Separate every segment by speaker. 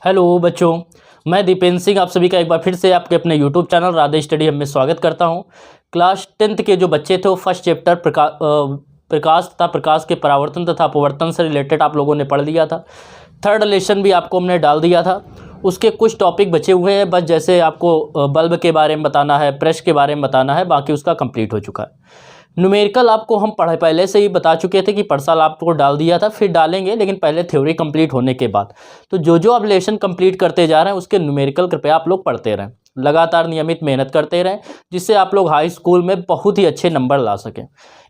Speaker 1: Hello बच्चों, मैं दीपेंद्र सिंह आप सभी का एक बार फिर से आपके अपने YouTube channel Radhe study hub में स्वागत करता हूं। क्लास 10th के जो बच्चे थे वो फर्स्ट चैप्टर प्रकाश तथा प्रकाश के परावर्तन तथा अपवर्तन से रिलेटेड आप लोगों ने पढ़ लिया था। थर्ड लेसन भी आपको हमने डाल दिया था। उसके कुछ टॉपिक बचे हुए हैं, बस जैसे आपको बल्ब के बारे में बताना है, प्रेस के बारे में बताना है, बाकी उसका कंप्लीट हो चुका है। न्यूमेरिकल आपको हम पहले से ही बता चुके थे कि साल आपको डाल दिया था, फिर डालेंगे, लेकिन पहले थ्योरी कंप्लीट होने के बाद। तो जो आप लेसन कंप्लीट करते जा रहे हैं उसके न्यूमेरिकल कृपया आप लोग पढ़ते रहें, लगातार नियमित मेहनत करते रहें, जिससे आप लोग हाई स्कूल में बहुत ही अच्छे नंबर ला सकें।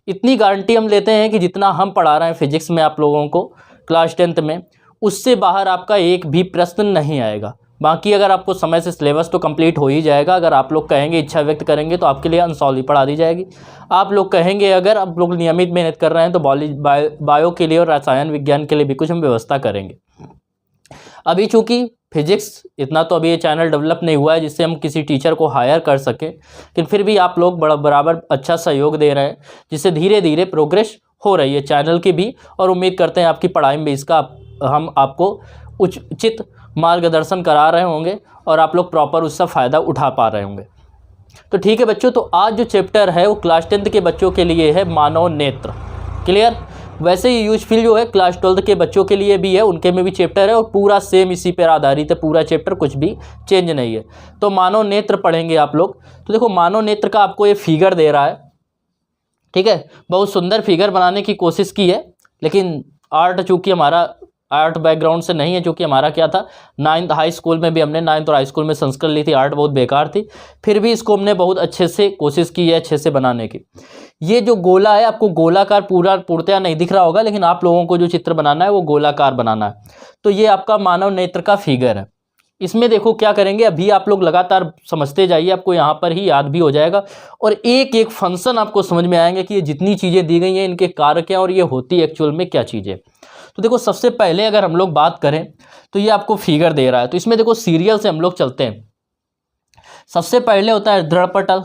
Speaker 1: इतनी गारंटी हम लेते हैं कि जितना हम पढ़ा रहे हैं फिजिक्स में आप लोगों को क्लास 10th में, उससे बाहर आपका एक भी प्रश्न नहीं आएगा। बाकी अगर आपको समय से सिलेबस तो कंप्लीट हो ही जाएगा। अगर आप लोग कहेंगे, इच्छा व्यक्त करेंगे, तो आपके लिए अनसॉल्व ही पढ़ा दी जाएगी। आप लोग कहेंगे, अगर आप लोग नियमित मेहनत कर रहे हैं, तो बायो के लिए और रसायन विज्ञान के लिए भी कुछ हम व्यवस्था करेंगे। अभी चूँकि फिजिक्स इतना तो अभी ये चैनल डेवलप नहीं हुआ है जिससे हम किसी टीचर को हायर कर सकें, लेकिन फिर भी आप लोग बराबर अच्छा सहयोग दे रहे हैं, जिससे धीरे धीरे प्रोग्रेस हो रही है चैनल की भी। और उम्मीद करते हैं आपकी पढ़ाई में इसका हम आपको उचित मार्गदर्शन करा रहे होंगे और आप लोग प्रॉपर उसका फ़ायदा उठा पा रहे होंगे। तो ठीक है बच्चों, तो आज जो चैप्टर है वो क्लास 10th के बच्चों के लिए है मानव नेत्र। क्लियर? वैसे ही यूजफुल जो है क्लास 12th के बच्चों के लिए भी है, उनके में भी चैप्टर है और पूरा सेम इसी पर आधारित है, पूरा चैप्टर, कुछ भी चेंज नहीं है। तो मानव नेत्र पढ़ेंगे आप लोग। तो देखो, मानव नेत्र का आपको ये फिगर दे रहा है, ठीक है। बहुत सुंदर फिगर बनाने की कोशिश की है, लेकिन आर्ट चूँकि हमारा आर्ट बैकग्राउंड से नहीं है, जो कि हमारा क्या था, 9th हाई स्कूल में भी हमने 9th और हाई स्कूल में संस्कृत ली थी, आर्ट बहुत बेकार थी, फिर भी इसको हमने बहुत अच्छे से कोशिश की है अच्छे से बनाने की। ये जो गोला है, आपको गोलाकार पूर्णतया नहीं दिख रहा होगा, लेकिन आप लोगों को जो चित्र बनाना है वो गोलाकार बनाना है। तो ये आपका मानव नेत्र का फिगर है। इसमें देखो क्या करेंगे, अभी आप लोग लगातार समझते जाइए, आपको यहाँ पर ही याद भी हो जाएगा और एक एक फंक्शन आपको समझ में आएंगे कि ये जितनी चीज़ें दी गई हैं इनके कार्य क्या और ये होती एक्चुअल में क्या चीज़ें। तो देखो, सबसे पहले अगर हम लोग बात करें तो ये आपको फिगर दे रहा है। तो इसमें देखो सीरियल से हम लोग चलते हैं। सबसे पहले होता है दृढ़पटल,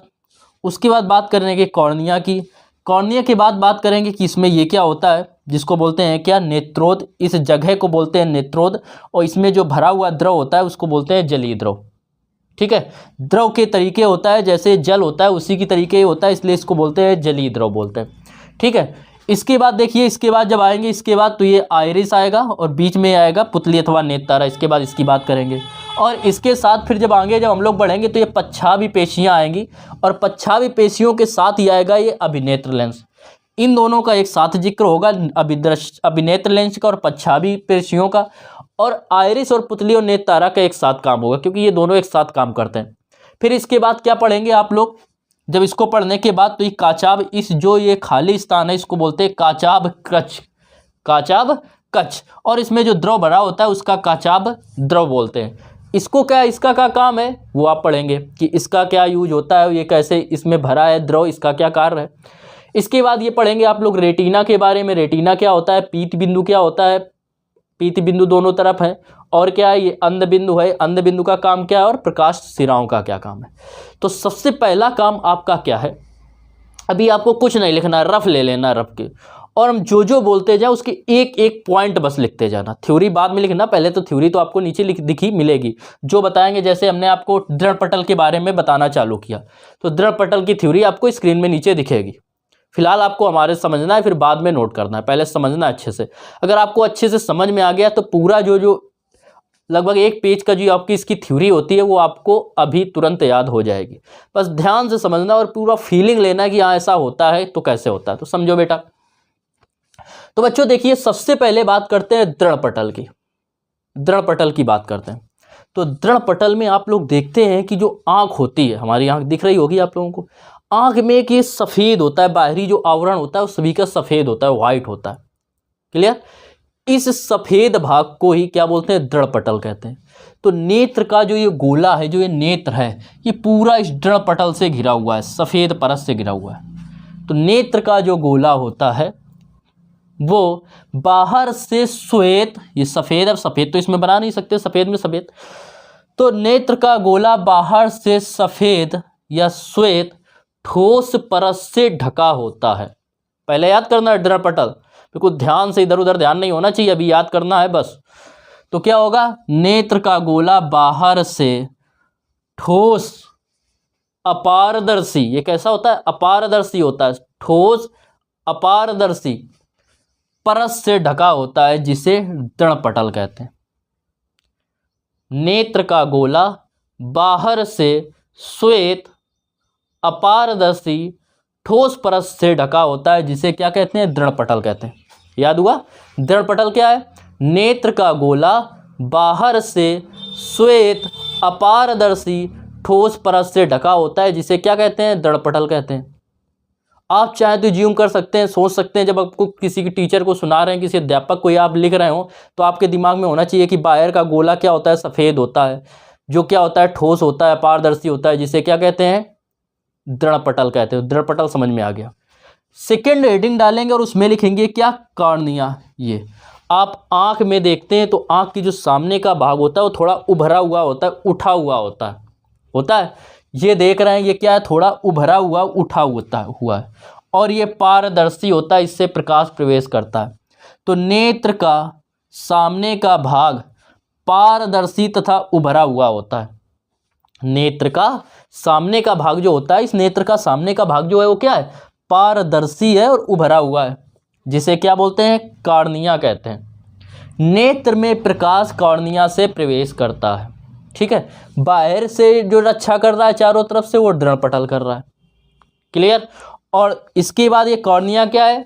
Speaker 1: उसके बाद बात करेंगे कॉर्निया की, कॉर्निया के बाद बात करेंगे कि इसमें ये क्या होता है, जिसको बोलते हैं क्या, नेत्रोद। इस जगह को बोलते हैं नेत्रोद, और इसमें जो भरा हुआ द्रव होता है उसको बोलते हैं जलीय द्रव। ठीक है, द्रव के तरीके होता है, जैसे जल होता है उसी की तरीके होता है, इसलिए इसको बोलते हैं जलीय द्रव बोलते हैं। ठीक है, इसके बाद देखिए, इसके बाद जब आएंगे, इसके बाद तो ये आइरिस आएगा और बीच में आएगा पुतली अथवा नेत्र तारा, इसके बाद इसकी बात करेंगे। और इसके साथ फिर जब आगे जब हम लोग बढ़ेंगे तो ये पच्छावी पेशियाँ आएंगी और पच्छावी पेशियों के साथ ही आएगा ये अभिनेत्र लेंस। इन दोनों का एक साथ जिक्र होगा, अभिनेत्र लेंस का और पच्छावी पेशियों का, और आइरिस और पुतली और नेत्र तारा का एक साथ काम होगा, क्योंकि ये दोनों एक साथ काम करते हैं। फिर इसके बाद क्या पढ़ेंगे आप लोग, जब इसको पढ़ने के बाद तो ये काचाब, इस जो ये खाली स्थान है इसको बोलते हैं काचाब कच्छ, काचाब कच्छ, और इसमें जो द्रव भरा होता है उसका काचाब द्रव बोलते हैं। इसको क्या, इसका क्या काम है वो आप पढ़ेंगे कि इसका क्या यूज होता है, ये कैसे इसमें भरा है द्रव, इसका क्या कार्य है। इसके बाद ये पढ़ेंगे आप लोग रेटिना के बारे में, रेटिना क्या होता है, पीत बिंदु क्या होता है, पीत बिंदु दोनों तरफ है, और क्या है ये अंध बिंदु है, अंध बिंदु का काम क्या है, और प्रकाश सिराओं का क्या काम है। तो सबसे पहला काम आपका क्या है, अभी आपको कुछ नहीं लिखना, रफ ले लेना रफ के, और हम जो बोलते जाए उसके एक एक पॉइंट बस लिखते जाना। थ्योरी बाद में लिखना, पहले तो थ्योरी तो आपको नीचे दिखी मिलेगी, जो बताएंगे। जैसे हमने आपको दृढ़पटल के बारे में बताना चालू किया, तो दृढ़पटल की थ्योरी आपको स्क्रीन में नीचे दिखेगी। फिलहाल आपको हमारे समझना है, फिर बाद में नोट करना है, पहले समझना अच्छे से। अगर आपको अच्छे से समझ में आ गया तो पूरा जो लगभग एक पेज का जो आपकी इसकी थ्योरी होती है वो आपको अभी तुरंत याद हो जाएगी। बस ध्यान से समझना और पूरा फीलिंग लेना कि हाँ ऐसा होता है तो कैसे होता है, तो समझो बेटा। तो बच्चों देखिए, सबसे पहले बात करते हैं दृढ़पटल की, दृढ़पटल की बात करते हैं। तो दृढ़पटल में आप लोग देखते हैं कि जो आँख होती है, हमारी आँख दिख रही होगी आप लोगों को, आँख में एक ये सफ़ेद होता है, बाहरी जो आवरण होता है वो सभी का सफ़ेद होता है, वाइट होता है। क्लियर? इस सफ़ेद भाग को ही क्या बोलते हैं, दृढ़पटल कहते हैं। तो नेत्र का जो ये गोला है, जो ये नेत्र है, ये पूरा इस दृढ़पटल से घिरा हुआ है, सफ़ेद परत से घिरा हुआ है। तो नेत्र का जो गोला होता है वो बाहर से श्वेत, ये सफ़ेद, अब सफ़ेद तो इसमें बना नहीं सकते, सफ़ेद में सफ़ेद, तो नेत्र का गोला बाहर से सफ़ेद या श्वेत ठोस परत से ढका होता है। पहले याद करना है दृढ़पटल, बिल्कुल ध्यान से, इधर उधर ध्यान नहीं होना चाहिए, अभी याद करना है बस। तो क्या होगा, नेत्र का गोला बाहर से ठोस अपारदर्शी, ये कैसा होता है, अपारदर्शी होता है, ठोस अपारदर्शी परत से ढका होता है जिसे दृढ़पटल कहते हैं। नेत्र का गोला बाहर से श्वेत अपारदर्शी ठोस परत से ढका होता है जिसे क्या कहते हैं, दृढ़पटल कहते हैं। याद हुआ, दृढ़पटल क्या है, नेत्र का गोला बाहर से श्वेत अपारदर्शी ठोस परत से ढका होता है जिसे क्या कहते हैं, दृढ़पटल कहते हैं। आप चाहे तो ज्यूम कर सकते हैं, सोच सकते हैं, जब आपको किसी की टीचर को सुना रहे हैं, किसी अध्यापक को आप लिख रहे हो, तो आपके दिमाग में होना चाहिए कि बाहर का गोला क्या होता है, सफ़ेद होता है, जो क्या होता है, ठोस होता है, पारदर्शी होता है, जिसे क्या कहते हैं, दृढ़पटल कहते हैं। दृढ़पटल समझ में आ गया। सेकेंड हेडिंग डालेंगे और उसमें लिखेंगे क्या, कॉर्निया। ये आप आँख में देखते हैं तो आँख की जो सामने का भाग होता है वो थोड़ा उभरा हुआ होता है, उठा हुआ होता है। ये देख रहे हैं, ये क्या है, थोड़ा उभरा हुआ उठा हुआ है, और ये पारदर्शी होता है, इससे प्रकाश प्रवेश करता है। तो नेत्र का सामने का भाग पारदर्शी तथा उभरा हुआ होता है। नेत्र का सामने का भाग जो होता है, इस नेत्र का सामने का भाग जो है वो क्या है, पारदर्शी है और उभरा हुआ है, जिसे क्या बोलते हैं, कॉर्निया कहते हैं। नेत्र में प्रकाश कॉर्निया से प्रवेश करता है। ठीक है, बाहर से जो रक्षा कर रहा है चारों तरफ से, वो दृढ़पटल कर रहा है। क्लियर। और इसके बाद ये कॉर्निया क्या है,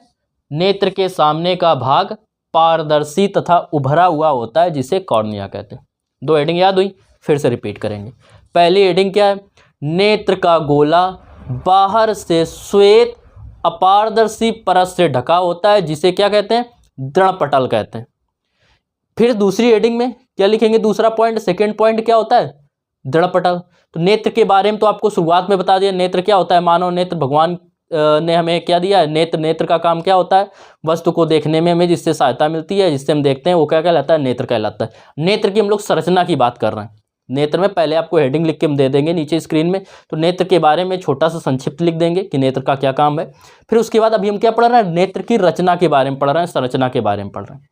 Speaker 1: नेत्र के सामने का भाग पारदर्शी तथा उभरा हुआ होता है जिसे कॉर्निया कहते हैं। दो हेडिंग याद हुई, फिर से रिपीट करेंगे। पहली हेडिंग क्या है, नेत्र का गोला बाहर से श्वेत अपारदर्शी परत से ढका होता है जिसे क्या कहते हैं, दृढ़पटल कहते हैं। फिर दूसरी हेडिंग में क्या लिखेंगे, दूसरा पॉइंट, सेकंड पॉइंट क्या होता है, दृढ़पटल। तो नेत्र के बारे में तो आपको शुरुआत में बता दिया, नेत्र क्या होता है, मानव नेत्र भगवान ने हमें क्या दिया है, नेत्र का काम क्या होता है, वस्तु को देखने में हमें जिससे सहायता मिलती है, जिससे हम देखते हैं, वो क्या कहलाता है, नेत्र कहलाता है। नेत्र की हम लोग संरचना की बात कर रहे हैं। नेत्र में पहले आपको हेडिंग लिख के हम दे देंगे नीचे स्क्रीन में, तो नेत्र के बारे में छोटा सा संक्षिप्त लिख देंगे कि नेत्र का क्या काम है। फिर उसके बाद अभी हम क्या पढ़ रहे हैं, नेत्र की रचना के बारे में पढ़ रहे हैं, संरचना के बारे में पढ़ रहे हैं।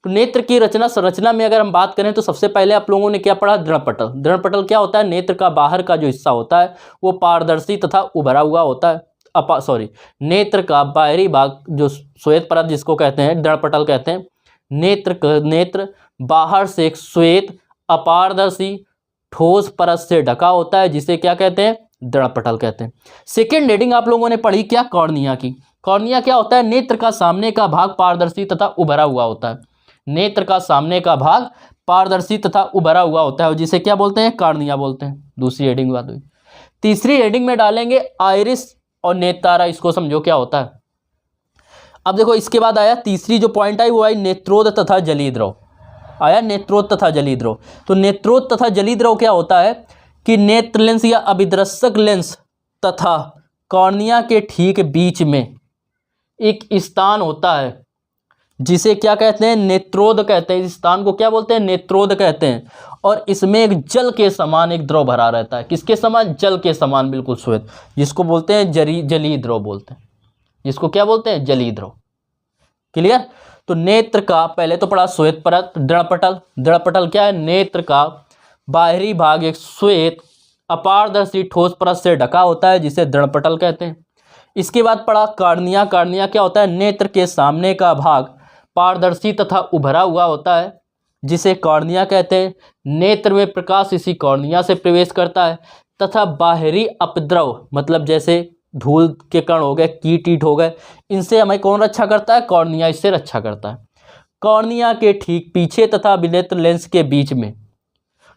Speaker 1: तो नेत्र की रचना संरचना में अगर हम बात करें तो सबसे पहले आप लोगों ने क्या पढ़ा, दृढ़पटल। दृढ़पटल क्या होता है, नेत्र का बाहर का जो हिस्सा होता है वो पारदर्शी तथा उभरा हुआ होता है। नेत्र का बाहरी भाग जो श्वेत परत जिसको कहते हैं, दृढ़पटल कहते हैं। नेत्र बाहर से एक श्वेत अपारदर्शी ठोस परत से ढका होता है जिसे क्या कहते हैं, दृढ़पटल कहते हैं। सेकेंड हेडिंग आप लोगों ने पढ़ी क्या, कॉर्निया की। कॉर्निया क्या होता है, नेत्र का सामने का भाग पारदर्शी तथा उभरा हुआ होता है। नेत्र का सामने का भाग पारदर्शी तथा उभरा हुआ होता है जिसे क्या बोलते हैं, कॉर्निया बोलते हैं। दूसरी हेडिंग बात हुई। तीसरी हेडिंग में डालेंगे आइरिस और नेत्रतारा, इसको समझो क्या होता है। अब देखो इसके बाद आया तीसरी जो पॉइंट आई वो आई नेत्रोद तथा जलीद्रव, आया नेत्रोद तथा जलीद्रव। तो नेत्रोद तथा जलीद्रव क्या होता है कि नेत्र लेंस या अभिदर्शक लेंस तथा कॉर्निया के ठीक बीच में एक स्थान होता है जिसे क्या कहते हैं, नेत्रोद कहते हैं। इस स्थान को क्या बोलते हैं, नेत्रोद कहते हैं। और इसमें एक जल के समान एक द्रव भरा रहता है, किसके समान, जल के समान, बिल्कुल श्वेत, जिसको बोलते हैं जलीय द्रव बोलते हैं, जिसको क्या बोलते हैं, जलीय द्रव। क्लियर। तो नेत्र का पहले तो पढ़ा श्वेत परत, दृढ़पटल। दृढ़पटल क्या है, नेत्र का बाहरी भाग एक श्वेत अपारदर्शी ठोस परत से ढका होता है जिसे दृढ़पटल कहते हैं। इसके बाद पढ़ा कॉर्निया। कॉर्निया क्या होता है, नेत्र के सामने का भाग पारदर्शी तथा उभरा हुआ होता है जिसे कॉर्निया कहते हैं। नेत्र में प्रकाश इसी कॉर्निया से प्रवेश करता है तथा बाहरी अपद्रव, मतलब जैसे धूल के कण हो गए, कीट ईट हो गए, इनसे हमें कौन रक्षा करता है, कॉर्निया इससे रक्षा करता है। कॉर्निया के ठीक पीछे तथा अभिनेत्र लेंस के बीच में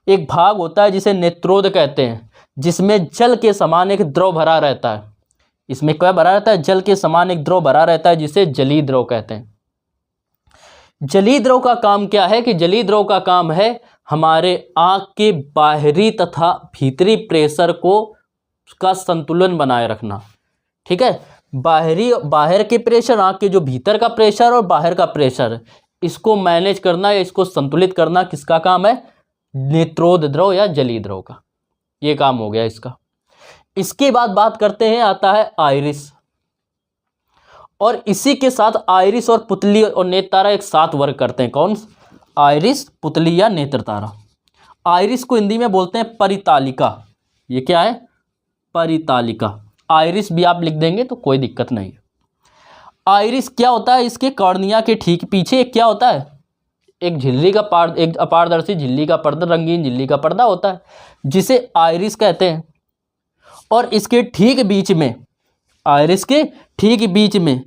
Speaker 1: एक भाग होता है जिसे नेत्रोद कहते हैं, जिसमें जल के समान एक द्रव भरा रहता है। इसमें क्या भरा रहता है, जल के समान एक द्रव भरा रहता है जिसे जलीय द्रव कहते हैं। जलीय द्रव का काम क्या है कि जलीय द्रव का काम है हमारे आँख के बाहरी तथा भीतरी प्रेशर को का संतुलन बनाए रखना। ठीक है, बाहर के प्रेशर, आँख के जो भीतर का प्रेशर और बाहर का प्रेशर, इसको मैनेज करना या इसको संतुलित करना किसका काम है, नेत्रोद द्रव या जलीय द्रव का। ये काम हो गया इसका। इसके बाद बात करते हैं, आता है आइरिस, और इसी के साथ आइरिस और पुतली और नेत्रतारा एक साथ वर्क करते हैं। कौन, आइरिस, पुतली या नेत्र तारा। आइरिस को हिंदी में बोलते हैं परितालिका। ये क्या है? परितालिका। आइरिस भी आप लिख देंगे तो कोई दिक्कत नहीं है। आइरिस क्या होता है? इसके कॉर्निया के ठीक पीछे क्या होता है? एक झिल्ली का एक अपारदर्शी झिल्ली का पर्दा, रंगीन झिल्ली का पर्दा होता है, जिसे आइरिस कहते हैं। और इसके ठीक बीच में, आइरिस के ठीक बीच में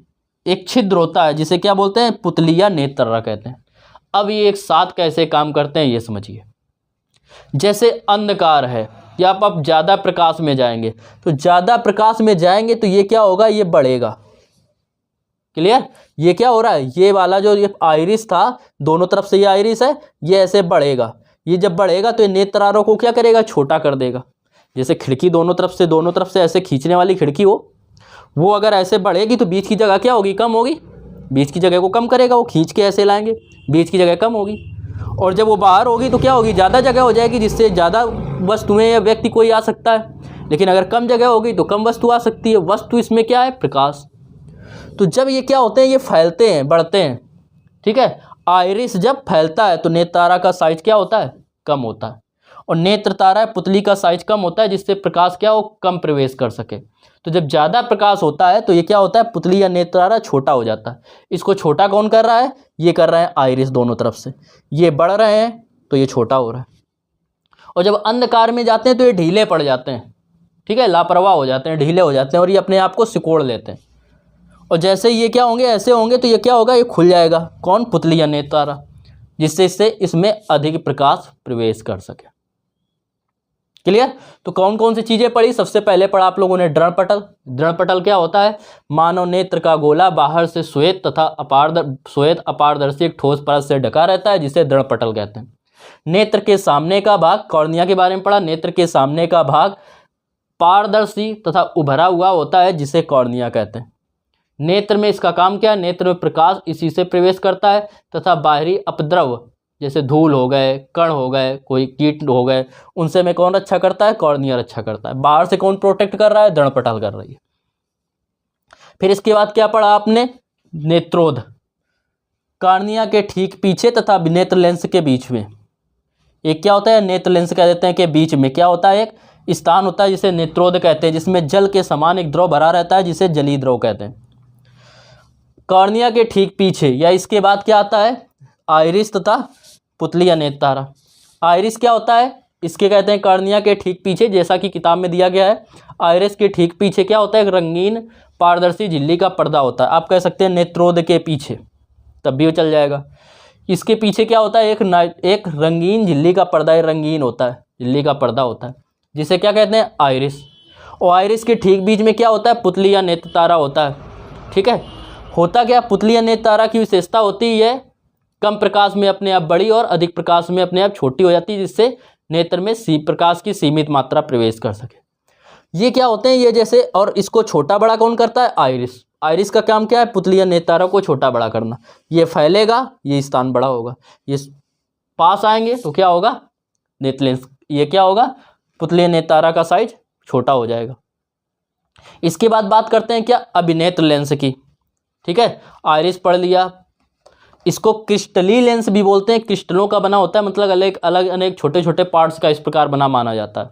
Speaker 1: एक छिद्र होता है, जिसे क्या बोलते हैं? पुतली या नेत्र तारा कहते हैं। अब ये एक साथ कैसे काम करते हैं ये समझिए। जैसे अंधकार है या आप ज़्यादा प्रकाश में जाएंगे, तो ज़्यादा प्रकाश में जाएंगे तो ये क्या होगा? ये बढ़ेगा। क्लियर? ये क्या हो रहा है? ये वाला जो ये आइरिस था, दोनों तरफ से ये आइरिस है, ये ऐसे बढ़ेगा। ये जब बढ़ेगा तो ये नेत्र तारों को क्या करेगा? छोटा कर देगा। जैसे खिड़की दोनों तरफ से ऐसे खींचने वाली खिड़की हो, वो अगर ऐसे बढ़ेगी तो बीच की जगह क्या होगी? कम होगी। बीच की जगह को कम करेगा, वो खींच के ऐसे लाएंगे, बीच की जगह कम होगी। और जब वो बाहर होगी तो क्या होगी? ज़्यादा जगह हो जाएगी, जिससे ज़्यादा वस्तुएं या व्यक्ति कोई आ सकता है। लेकिन अगर कम जगह होगी तो कम वस्तु आ सकती है। वस्तु इसमें क्या है? प्रकाश। तो जब ये क्या होते हैं? ये फैलते हैं, बढ़ते हैं। ठीक है? आइरिस जब फैलता है तो नेत्र तारा का साइज क्या होता है? कम होता है। और नेत्र तारा पुतली का साइज कम होता है, जिससे प्रकाश क्या हो? कम प्रवेश कर सके। तो जब ज़्यादा प्रकाश होता है तो ये क्या होता है? पुतली या नेत्र तारा छोटा हो जाता है। इसको छोटा कौन कर रहा है? ये कर रहे हैं आइरिस दोनों तरफ से। ये बढ़ रहे हैं तो ये छोटा हो रहा है। और जब अंधकार में जाते हैं तो ये ढीले पड़ जाते हैं। ठीक है? लापरवाह हो जाते हैं, ढीले हो जाते हैं और ये अपने आप को सिकोड़ लेते हैं। और जैसे ये क्या होंगे? ऐसे होंगे तो ये क्या होगा? ये खुल जाएगा। कौन? पुतली या नेत्र तारा, जिससे इससे इसमें अधिक प्रकाश प्रवेश कर सके। क्लियर? तो कौन कौन सी चीजें पढ़ी? सबसे पहले पढ़ा आप लोगों ने दृढ़पटल। दृढ़पटल क्या होता है? मानव नेत्र का गोला बाहर से श्वेत तथा अपारदर्शी एक ठोस परत से ढका रहता है, जिसे दृढ़पटल कहते हैं। नेत्र के सामने का भाग, कॉर्निया के बारे में पढ़ा। नेत्र के सामने का भाग पारदर्शी तथा उभरा हुआ होता है, जिसे कॉर्निया कहते हैं। नेत्र में इसका काम क्या है? नेत्र में प्रकाश इसी से प्रवेश करता है तथा बाहरी अपद्रव जैसे धूल हो गए, कण हो गए, कोई कीट हो गए, उनसे में कौन रक्षा करता है? कॉर्निया रक्षा करता है। बाहर से कौन प्रोटेक्ट कर रहा है? दृढ़पटल कर रही है। फिर इसके बाद क्या पढ़ा आपने? नेत्रोध। कॉर्निया के ठीक पीछे तथा नेत्र लेंस के बीच में एक क्या होता है? नेत्र लेंस कह देते हैं के बीच में क्या होता है? एक स्थान होता है, जिसे नेत्रोध कहते हैं, जिसमें जल के समान एक द्रव भरा रहता है, जिसे जलीय द्रव कहते हैं। कॉर्निया के ठीक पीछे या इसके बाद क्या आता है? आइरिस तथा पुतली या नेत्र तारा। आइरिस क्या होता है? इसके कहते हैं कॉर्निया के ठीक पीछे, जैसा कि किताब में दिया गया है। आइरिस के ठीक पीछे क्या होता है? एक रंगीन पारदर्शी झिल्ली का पर्दा होता है। आप कह सकते हैं नेत्रोध के पीछे, तब भी वो चल जाएगा। इसके पीछे क्या होता है? एक रंगीन झिल्ली का पर्दा, रंगीन होता है, झिल्ली का पर्दा होता है, जिसे क्या कहते हैं? आइरिस। और आइरिस के ठीक बीच में क्या होता है? पुतली या नेत्र तारा होता है। ठीक है? होता क्या? पुतली या नेत्र तारा की विशेषता होती है कम प्रकाश में अपने आप बड़ी और अधिक प्रकाश में अपने आप छोटी हो जाती है, जिससे नेत्र में प्रकाश की सीमित मात्रा प्रवेश कर सके। ये क्या होते हैं? ये जैसे, और इसको छोटा बड़ा कौन करता है? आइरिस। आइरिस का काम क्या है? पुतली या नेत्र तारा को छोटा बड़ा करना। ये फैलेगा, ये स्थान बड़ा होगा, ये पास आएंगे तो क्या होगा? नेत्र लेंस। ये क्या होगा? पुतली या नेत्र तारा का साइज छोटा हो जाएगा। इसके बाद बात करते हैं क्या? अभिनेत्र लेंस की। ठीक है? आइरिस पढ़ लिया। इसको क्रिस्टली लेंस भी बोलते हैं। क्रिस्टलों का बना होता है, मतलब अलग अलग अनेक छोटे छोटे पार्ट्स का इस प्रकार बना माना जाता है।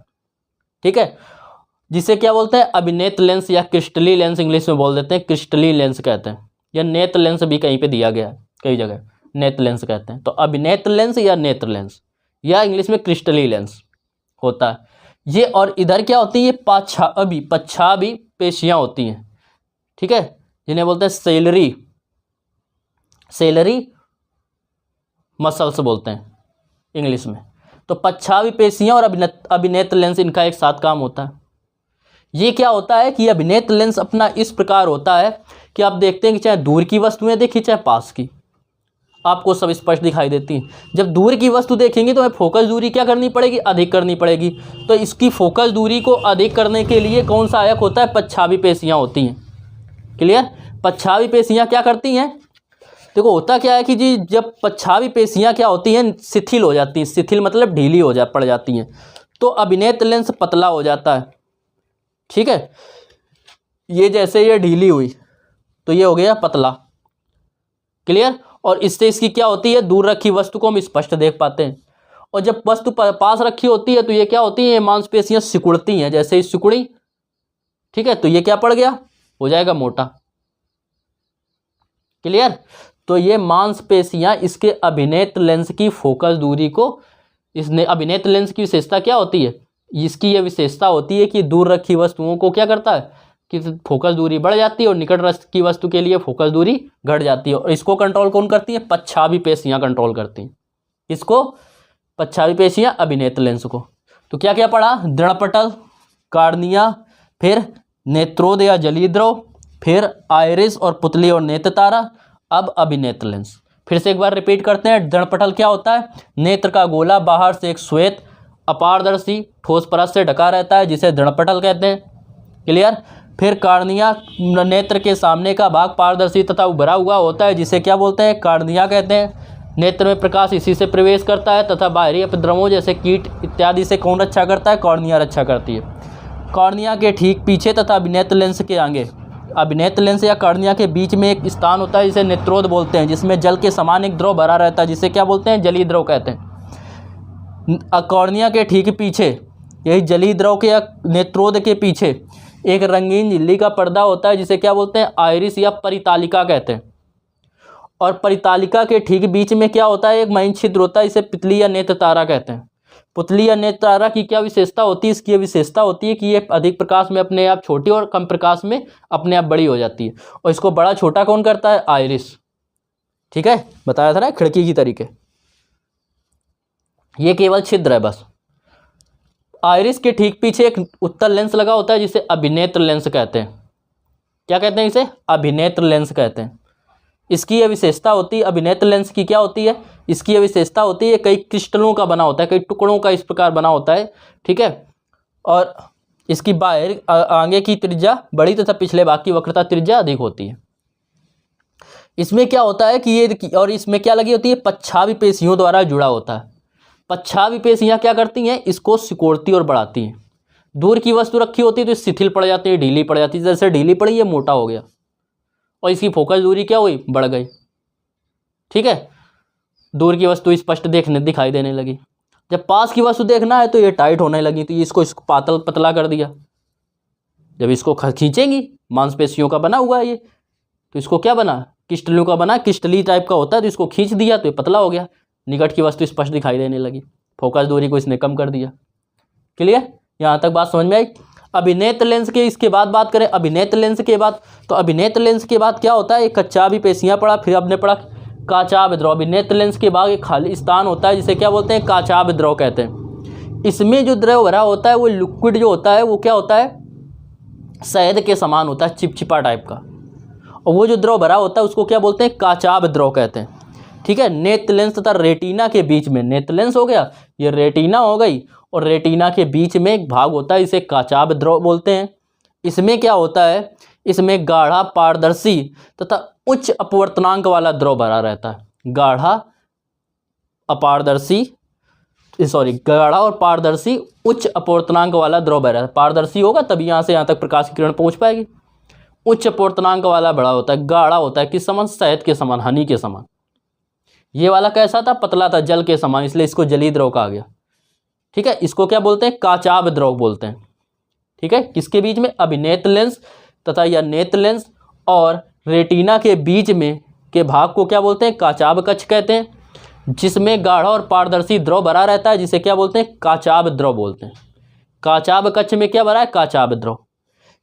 Speaker 1: ठीक है? जिसे क्या बोलते हैं? अभिनेत्र लेंस या क्रिस्टली लेंस इंग्लिश में बोल देते हैं, क्रिस्टली लेंस कहते हैं। या नेत्र लेंस भी कहीं पे दिया गया है, कई जगह नेत्र लेंस कहते हैं। तो अभिनेत्र लेंस या नेत्र लेंस या इंग्लिश में क्रिस्टली लेंस होता है ये। और इधर क्या होती है? ये पच्छाभी पेशियाँ होती हैं। ठीक है? जिन्हें बोलते हैं सेलरी मसल्स बोलते हैं इंग्लिश में। तो पच्छावी पेशियाँ और अभिनेत्र लेंस, इनका एक साथ काम होता है। ये क्या होता है कि अभिनेत्र लेंस अपना इस प्रकार होता है कि आप देखते हैं कि चाहे दूर की वस्तुएं देखी चाहे पास की, आपको सब स्पष्ट दिखाई देती हैं। जब दूर की वस्तु देखेंगे तो हमें फोकस दूरी क्या करनी पड़ेगी? अधिक करनी पड़ेगी। तो इसकी फोकस दूरी को अधिक करने के लिए कौन सा सहायक होता है? पच्छावी पेशियाँ होती हैं। क्लियर? पच्छावी पेशियाँ क्या करती हैं? देखो होता क्या है कि जी जब पच्छावी पेशियाँ क्या होती हैं? शिथिल हो जाती हैं। शिथिल मतलब ढीली पड़ जाती हैं, तो अभिनेत्र लेंस पतला हो जाता है। ठीक है? ये जैसे ये ढीली हुई तो ये हो गया पतला। क्लियर? और इससे इसकी क्या होती है, दूर रखी वस्तु को हम स्पष्ट देख पाते हैं। और जब वस्तु पास रखी होती है तो ये क्या होती है, ये मांसपेशियां सिकुड़ती हैं, जैसे इस सिकुड़ी, ठीक है, तो ये क्या पड़ गया, हो जाएगा मोटा। क्लियर। तो ये मांसपेशियां इसके अभिनेत्र लेंस की फोकस दूरी को, इसने अभिनेत्र लेंस की विशेषता क्या होती है, इसकी ये विशेषता होती है कि दूर रखी वस्तुओं को क्या करता है कि फोकस दूरी बढ़ जाती है और निकट रखी वस्तु के लिए फोकस दूरी घट जाती है। और इसको कंट्रोल कौन करती है, पच्छावी पेशियां कंट्रोल करती हैं। इसको पच्छावी पेशियां अभिनेत्र लेंस को। तो क्या क्या पढ़ा, दृढ़पटल, कार्निया, फिर नेत्रोद या जलीद्रव, फिर आइरिस और पुतली और नेत्र तारा, अब अभिनेत्र लेंस। फिर से एक बार रिपीट करते हैं। दृढ़पटल क्या होता है, नेत्र का गोला बाहर से एक श्वेत अपारदर्शी ठोस परत से ढका रहता है जिसे दृढ़पटल कहते हैं। क्लियर। फिर कार्निया, नेत्र के सामने का भाग पारदर्शी तथा उभरा हुआ होता है जिसे क्या बोलते हैं, कार्निया कहते हैं। नेत्र में प्रकाश इसी से प्रवेश करता है तथा बाहरी उपद्रवों जैसे कीट इत्यादि से कौन रक्षा करता है, कॉर्निया रक्षा करती है। कॉर्निया के ठीक पीछे तथा अभिनेत्र लेंस के आगे, अभिनेत्र लेंस या कॉर्निया के बीच में एक स्थान होता है जिसे नेत्रोद बोलते हैं, जिसमें जल के समान एक द्रव भरा रहता है जिसे क्या बोलते हैं, जलीय द्रव कहते हैं। कॉर्निया के ठीक पीछे, यही जलीय द्रव के या नेत्रोद के पीछे एक रंगीन झिल्ली का पर्दा होता है जिसे क्या बोलते हैं, आइरिस या परितालिका कहते हैं। और परितालिका के ठीक बीच में क्या होता है, एक महीन छिद्र होता है, इसे पुतली या नेत्र तारा कहते हैं। पुतली या नेत्र तारा की क्या विशेषता होती है, इसकी विशेषता होती है कि ये अधिक प्रकाश में अपने आप छोटी और कम प्रकाश में अपने आप बड़ी हो जाती है। और इसको बड़ा छोटा कौन करता है, आइरिस। ठीक है, बताया था ना खिड़की की तरीके, ये केवल छिद्र है बस। आइरिस के ठीक पीछे एक उत्तल लेंस लगा होता है जिसे अभिनेत्र लेंस कहते हैं। क्या कहते हैं इसे, अभिनेत्र लेंस कहते हैं। इसकी यह विशेषता होती है, अभिनेत्र लेंस की क्या होती है, इसकी यह विशेषता होती है कई क्रिस्टलों का बना होता है, कई टुकड़ों का इस प्रकार बना होता है। ठीक है। और इसकी बाहर आगे की त्रिज्या बड़ी तथा पिछले भाग की वक्रता त्रिज्या अधिक होती है। इसमें क्या होता है कि ये, और इसमें क्या लगी होती है, पच्छावी पेशियों द्वारा जुड़ा होता है। पच्छावी पेशियां क्या करती हैं, इसको सिकोड़ती और बढ़ाती हैं। दूर की वस्तु रखी होती है तो शिथिल पड़ जाती है, ढीली पड़ जाती है, जैसे ढीली पड़ी ये मोटा हो गया और इसकी फोकस दूरी क्या हुई, बढ़ गई। ठीक है, दूर की वस्तु स्पष्ट दिखाई देने लगी। जब पास की वस्तु देखना है तो ये टाइट होने लगी, तो इसको पतला कर दिया। जब इसको खींचेंगी, मांसपेशियों का बना हुआ है ये, तो इसको क्या बना, क्रिस्टलों का बना, क्रिस्टली टाइप का होता है, तो इसको खींच दिया तो ये पतला हो गया, निकट की वस्तु स्पष्ट दिखाई देने लगी, फोकस दूरी को इसने कम कर दिया। क्लियर, यहाँ तक बात समझ में आई। अभिनेत्र लेंस के इसके बाद बात करें, अभिनेत्र लेंस के बाद, तो अभिनेत्र लेंस के बाद क्या होता है, एक कच्चाभी पेशियां पढ़ा, फिर आपने पढ़ा काचाभ द्रव। अभिनेत्र लेंस के बाद एक खाली स्थान होता है जिसे क्या बोलते हैं, काचाभ द्रव कहते हैं। इसमें जो द्रव भरा होता है वो लिक्विड जो होता है वो क्या होता है, शहद के समान होता है, चिपचिपा टाइप का। और वो जो द्रव भरा होता है उसको क्या बोलते हैं, काचाभ द्रव कहते हैं। ठीक है। नेत्र लेंस तथा रेटिना के बीच में, नेत्र लेंस हो गया, ये रेटिना हो गई, और रेटिना के बीच में एक भाग होता है इसे काचाभ द्रव बोलते हैं। इसमें क्या होता है, इसमें गाढ़ा पारदर्शी तथा उच्च अपवर्तनांक वाला द्रव भरा रहता है। गाढ़ा और पारदर्शी उच्च अपवर्तनांक वाला द्रव भरा है। पारदर्शी होगा तभी यहाँ से यहाँ तक प्रकाश की किरण पहुँच पाएगी। उच्च अपवर्तनांक वाला बड़ा होता है, गाढ़ा होता है, किस समान, शहद के समान, हनी के समान। ये वाला कैसा था, पतला था, जल के समान, इसलिए इसको जलीय द्रव कहा गया। ठीक है, इसको क्या बोलते हैं, काचाभ द्रव बोलते हैं। ठीक है, किसके बीच में, अभिनेत्र लेंस तथा या नेत्र लेंस और रेटिना के बीच में के भाग को क्या बोलते हैं, काचाभ कक्ष कहते हैं, जिसमें गाढ़ा और पारदर्शी द्रव भरा रहता है जिसे क्या बोलते हैं, काचाभ द्रव बोलते हैं। काचाभ कक्ष में क्या भरा है, काचाभ द्रव।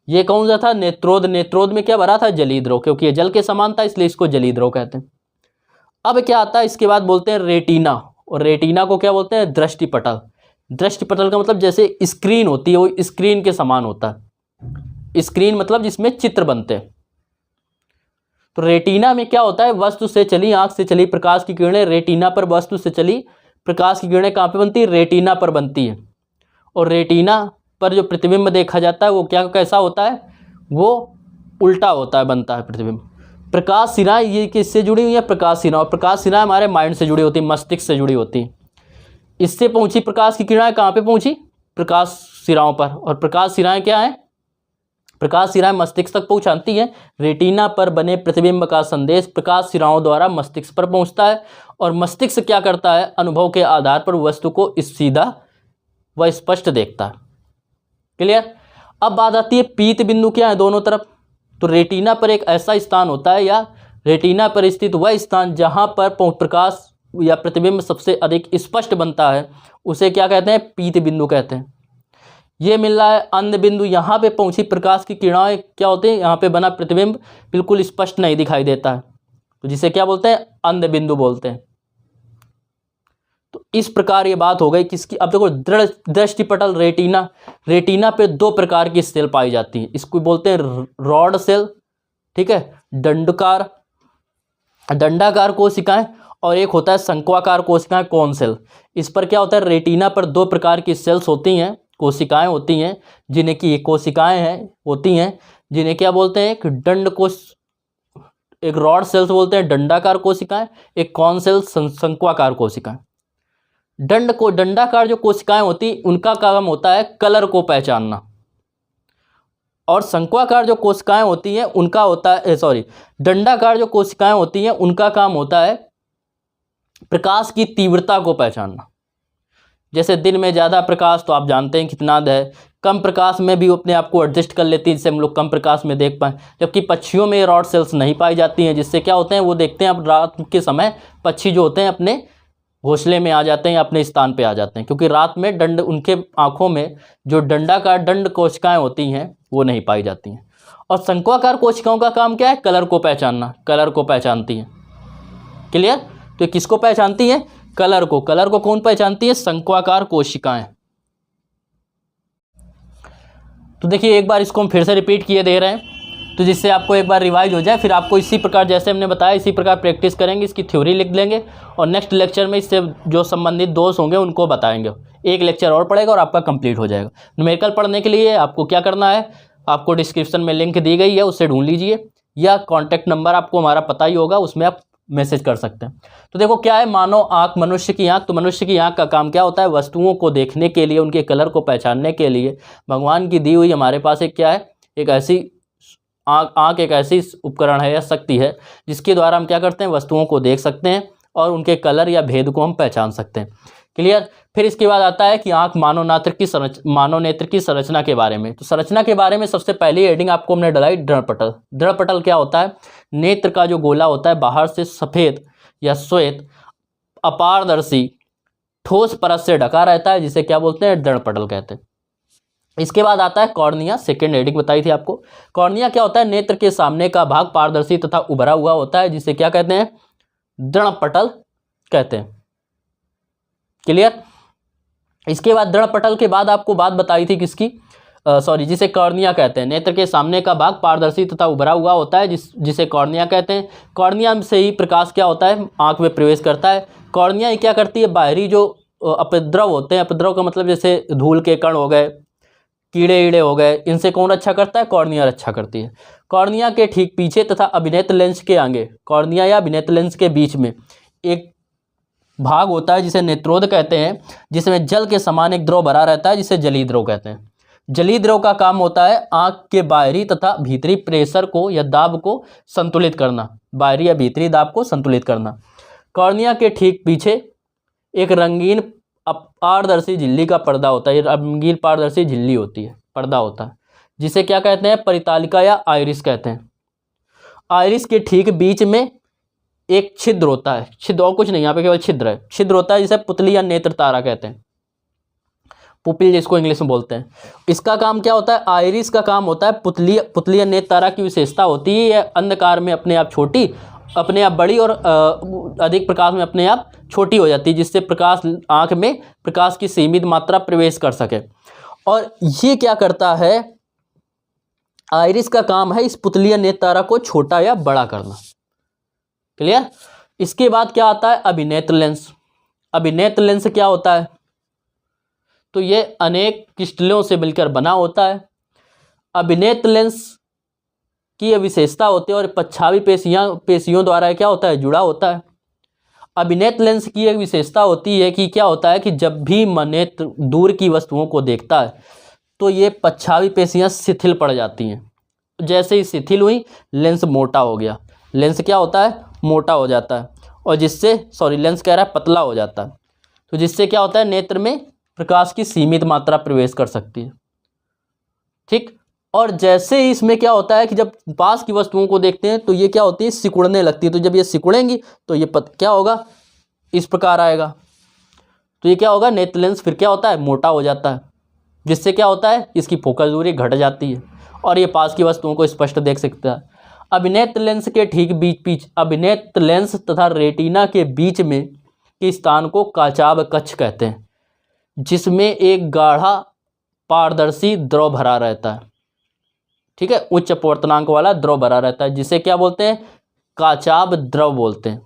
Speaker 1: ये कौन सा था, नेत्रोद। नेत्रोद में क्या भरा था, जलीय द्रव, क्योंकि ये जल के समान था इसलिए इसको जलीय द्रव कहते हैं। अब क्या आता है, इसके बाद बोलते हैं रेटिना, और रेटिना को क्या बोलते हैं, दृष्टिपटल। दृष्टिपटल का मतलब जैसे स्क्रीन होती है वो स्क्रीन के समान होता है। स्क्रीन मतलब जिसमें चित्र बनते हैं। तो रेटिना में क्या होता है, वस्तु से चली, आंख से चली प्रकाश की किरणें रेटिना पर, वस्तु से चली प्रकाश की किरणें कहाँ पे बनती है, रेटिना पर बनती है। और रेटिना पर जो प्रतिबिंब देखा जाता है वो क्या कैसा होता है, वो उल्टा होता है, बनता है प्रतिबिंब। प्रकाश सिराएं ये किससे जुड़ी हुई है, प्रकाश सिराएं। और प्रकाश सिराएं हमारे माइंड से जुड़ी होती है, मस्तिष्क से जुड़ी होती है। इससे पहुंची प्रकाश की किरणें कहाँ पे पहुंची, प्रकाश सिराओं पर। और प्रकाश सिराएं क्या है, प्रकाश सिराएं मस्तिष्क तक पहुंचाती हैं। रेटिना पर बने प्रतिबिंब का संदेश प्रकाश सिराओं द्वारा मस्तिष्क पर पहुंचता है और मस्तिष्क क्या करता है, अनुभव के आधार पर वस्तु को सीधा व स्पष्ट देखता है। क्लियर। अब बात आती है पीत बिंदु क्या है दोनों तरफ। तो रेटिना पर एक ऐसा स्थान होता है या रेटिना पर स्थित वह स्थान जहां पर प्रकाश या प्रतिबिंब सबसे अधिक स्पष्ट बनता है उसे क्या कहते हैं, पीत बिंदु कहते हैं। ये मिल रहा है अंध बिंदु, यहाँ पे पहुंची प्रकाश की किरणें क्या होती है, यहाँ पे बना प्रतिबिंब बिल्कुल स्पष्ट नहीं दिखाई देता है, तो जिसे क्या बोलते हैं, अंध बिंदु बोलते हैं। तो इस प्रकार ये बात हो गई किसकी। अब देखो दृष्टिपटल रेटिना, रेटिना पे दो प्रकार की सेल पाई जाती है, इसको बोलते हैं रॉड सेल, ठीक है, दंडाकार कोशिकाएं, और एक होता है शंक्वाकार कोशिकाएं, कोन सेल। इस पर क्या होता है, रेटिना पर दो प्रकार की सेल्स होती हैं, कोशिकाएं होती हैं, जिन्हें की कोशिकाएं हैं होती हैं जिन्हें क्या बोलते हैं, एक दंड कोश, एक रॉड सेल्स बोलते हैं दंडाकार कोशिकाएं, एक कौन सेल शंक्वाकार कोशिकाएं। दंडाकार जो कोशिकाएं होती उनका काम होता है कलर को पहचानना, और शंक्वाकार जो कोशिकाएं होती हैं उनका होता है दंडाकार जो कोशिकाएं होती हैं उनका काम होता है प्रकाश की तीव्रता को पहचानना। जैसे दिन में ज़्यादा प्रकाश तो आप जानते हैं कितना है, कम प्रकाश में भी अपने आप को एडजस्ट कर लेती है जिससे हम लोग कम प्रकाश में देख पाएँ। जबकि पक्षियों में रॉड सेल्स नहीं पाई जाती हैं, जिससे क्या होते हैं, वो देखते हैं अब रात के समय पक्षी जो होते हैं अपने घोंसले में आ जाते हैं या अपने स्थान पे आ जाते हैं, क्योंकि रात में दंड उनके आँखों में जो दंडाकार दंड कोशिकाएँ होती हैं वो नहीं पाई जाती हैं। और शंक्वाकार कोशिकाओं का काम क्या है, कलर को पहचानना, कलर को पहचानती हैं। क्लियर। तो किसको पहचानती हैं, कलर को। कलर को कौन पहचानती है, शंक्वाकार कोशिकाएं। तो देखिए एक बार इसको हम फिर से रिपीट किए दे रहे हैं, तो जिससे आपको एक बार रिवाइज हो जाए, फिर आपको इसी प्रकार जैसे हमने बताया इसी प्रकार प्रैक्टिस करेंगे, इसकी थ्योरी लिख लेंगे और नेक्स्ट लेक्चर में इससे जो संबंधित दोष होंगे उनको बताएंगे। एक लेक्चर और पड़ेगा और आपका कंप्लीट हो जाएगा। न्यूमेरिकल पढ़ने के लिए आपको क्या करना है, आपको डिस्क्रिप्शन में लिंक दी गई है, उससे ढूंढ लीजिए, या कॉन्टैक्ट नंबर आपको हमारा पता ही होगा, उसमें आप मैसेज कर सकते हैं। तो देखो क्या है, मानव आँख, मनुष्य की आँख। तो मनुष्य की आँख का काम क्या होता है, वस्तुओं को देखने के लिए, उनके कलर को पहचानने के लिए भगवान की दी हुई हमारे पास एक क्या है, एक ऐसी आँख एक ऐसी उपकरण है या शक्ति है जिसके द्वारा हम क्या करते हैं, वस्तुओं को देख सकते हैं और उनके कलर या भेद को हम पहचान सकते हैं। क्लियर। फिर इसके बाद आता है कि आँख मानव नेत्र की संरचना के बारे में। तो संरचना के बारे में सबसे पहली हेडिंग आपको हमने डलाई दृढ़पटल। दृढ़पटल क्या होता है, नेत्र का जो गोला होता है बाहर से सफ़ेद या श्वेत अपारदर्शी ठोस परत से ढका रहता है, जिसे क्या बोलते हैं, दृढ़पटल कहते हैं। इसके बाद आता है कॉर्निया, सेकेंड हेडिंग बताई थी आपको। कॉर्निया क्या होता है, नेत्र के सामने का भाग पारदर्शी तथा उभरा हुआ होता है, जिसे क्या कहते हैं, दृढ़पटल कहते हैं। क्लियर। इसके बाद दृढ़पटल के बाद आपको बात बताई थी किसकी, जिसे कॉर्निया कहते हैं। नेत्र के सामने का भाग पारदर्शी तथा उभरा हुआ होता है, जिसे कॉर्निया कहते हैं। कॉर्निया से ही प्रकाश क्या होता है, आंख में प्रवेश करता है। कॉर्निया क्या करती है, बाहरी जो अपद्रव होते हैं, अपद्रव का मतलब जैसे धूल के कण हो गए, कीड़े ईड़े हो गए, इनसे कौन रक्षा करता है, कॉर्निया रक्षा करती है। कॉर्निया के ठीक पीछे तथा अभिनेत्र लेंस के आगे, कॉर्निया या अभिनेत्र लेंस के बीच में एक भाग होता है जिसे नेत्रोद कहते हैं, जिसमें जल के समान एक द्रव भरा रहता है, जिसे जलीय द्रव कहते हैं। जलीय द्रव का काम होता है आंख के बाहरी तथा भीतरी प्रेशर को या दाब को संतुलित करना, बाहरी या भीतरी दाब को संतुलित करना। कॉर्निया के ठीक पीछे एक रंगीन पारदर्शी झिल्ली का पर्दा होता है, ये रंगीन पारदर्शी झिल्ली होती है, पर्दा होता है, जिसे क्या कहते हैं, परितालिका या आइरिस कहते हैं। आइरिस के ठीक बीच में एक छिद्र होता है, छिद्र और कुछ नहीं, यहाँ पे केवल छिद्र है, छिद्र होता है, जिसे पुतली या नेत्र तारा कहते हैं, पुपिल जिसको इंग्लिश में बोलते हैं। इसका काम क्या होता है, आइरिस का काम होता है पुतली या नेत्र तारा की विशेषता होती है, यह अंधकार में अपने आप छोटी, अपने आप बड़ी और अधिक प्रकाश में अपने आप छोटी हो जाती है, जिससे प्रकाश आँख में प्रकाश की सीमित मात्रा प्रवेश कर सके। और ये क्या करता है, आइरिस का काम है इस पुतली या नेत्र तारा को छोटा या बड़ा करना। क्लियर। इसके बाद क्या आता है, अभिनेत्र लेंस। अभिनेत्र लेंस क्या होता है, तो ये अनेक क्रिस्टलों से मिलकर बना होता है। अभिनेत्र लेंस की यह विशेषता होती है और पच्छावी पेशियों द्वारा क्या होता है, जुड़ा होता है। अभिनेत्र लेंस की एक विशेषता होती है कि क्या होता है कि जब भी नेत्र दूर की वस्तुओं को देखता है तो ये पच्छावी पेशियां शिथिल पड़ जाती हैं, जैसे ही शिथिल हुई लेंस मोटा हो गया। लेंस क्या होता है, मोटा हो जाता है, और जिससे लेंस कह रहा है पतला हो जाता है। तो जिससे क्या होता है, नेत्र में प्रकाश की सीमित मात्रा प्रवेश कर सकती है। ठीक। और जैसे ही इसमें क्या होता है कि जब पास की वस्तुओं को देखते हैं तो ये क्या होती है, सिकुड़ने लगती है। तो जब ये सिकुड़ेंगी तो ये क्या होगा, इस प्रकार आएगा। तो ये क्या होगा, नेत्र लेंस फिर क्या होता है, मोटा हो जाता है, जिससे क्या होता है, इसकी फोकस दूरी घट जाती है और ये पास की वस्तुओं को स्पष्ट देख सकता है। अभिनेत्र लेंस के ठीक बीच अभिनेत्र लेंस तथा रेटिना के बीच में के स्थान को काचाभ कक्ष कहते हैं, जिसमें एक गाढ़ा पारदर्शी द्रव भरा रहता है। ठीक है, उच्च अपवर्तनांक वाला द्रव भरा रहता है, जिसे क्या बोलते हैं, काचाभ द्रव बोलते हैं।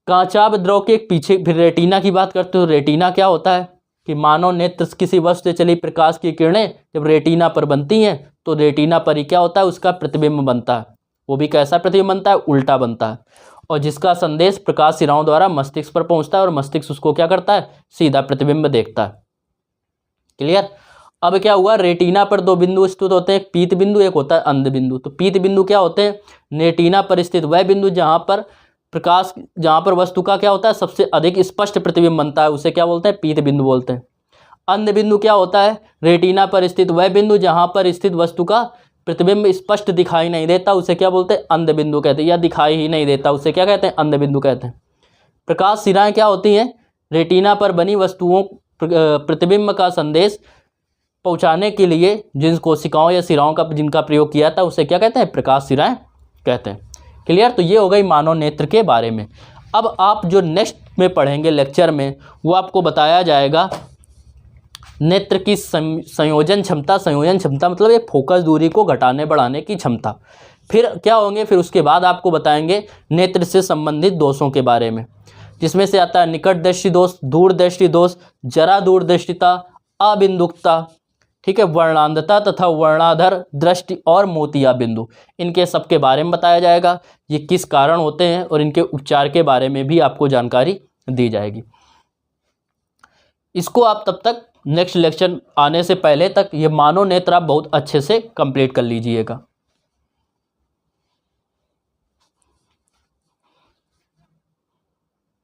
Speaker 1: काचाभ द्रव के पीछे फिर रेटिना की बात करते हो। रेटिना क्या होता है कि मानव नेत्र किसी वस्तु से चली प्रकाश की किरणें जब रेटिना पर बनती हैं तो रेटिना पर ही क्या होता है, उसका प्रतिबिंब बनता है। वो भी कैसा प्रतिबिंब बनता है, उल्टा बनता है, और जिसका संदेश प्रकाश सिराओं द्वारा मस्तिष्क पर पहुंचता है और मस्तिष्क उसको क्या करता है, सीधा प्रतिबिंब देखता है। क्लियर। अब क्या हुआ, रेटिना पर दो बिंदु स्थित होते हैं, एक पीत बिंदु, एक होता है अंध बिंदु। तो पीत बिंदु क्या होते हैं, रेटिना पर स्थित वह बिंदु जहां पर वस्तु का क्या होता है, सबसे अधिक स्पष्ट प्रतिबिंब बनता है, उसे क्या बोलते हैं, पीत बिंदु बोलते हैं। अंध बिंदु क्या होता है, रेटिना पर स्थित वह बिंदु जहां पर स्थित वस्तु का प्रतिबिंब स्पष्ट दिखाई नहीं देता, उसे क्या बोलते हैं, अंध बिंदु कहते हैं, या दिखाई ही नहीं देता, उसे क्या कहते हैं, अंध बिंदु कहते हैं। प्रकाश सिराएं क्या होती हैं, रेटिना पर बनी वस्तुओं प्रतिबिंब का संदेश पहुंचाने के लिए जिन कोशिकाओं या सिराओं का जिनका प्रयोग किया था उसे क्या कहते हैं, प्रकाश सिराएं कहते हैं। क्लियर। तो ये हो गई मानव नेत्र के बारे में। अब आप जो नेक्स्ट में पढ़ेंगे लेक्चर में, वो आपको बताया जाएगा नेत्र की संयोजन क्षमता। संयोजन क्षमता मतलब एक फोकस दूरी को घटाने बढ़ाने की क्षमता। फिर क्या होंगे, फिर उसके बाद आपको बताएंगे नेत्र से संबंधित दोषों के बारे में, जिसमें से आता है निकट दृष्टि दोष, दूर दृष्टि दोष, जरा दूर दृष्टिता, अबिंदुकता, ठीक है, वर्णांधता तथा वर्णाधर दृष्टि और मोतिया बिंदु। इनके सबके बारे में बताया जाएगा, ये किस कारण होते हैं और इनके उपचार के बारे में भी आपको जानकारी दी जाएगी। इसको आप तब तक नेक्स्ट लेक्चर आने से पहले तक ये मानव नेत्र आप बहुत अच्छे से कंप्लीट कर लीजिएगा।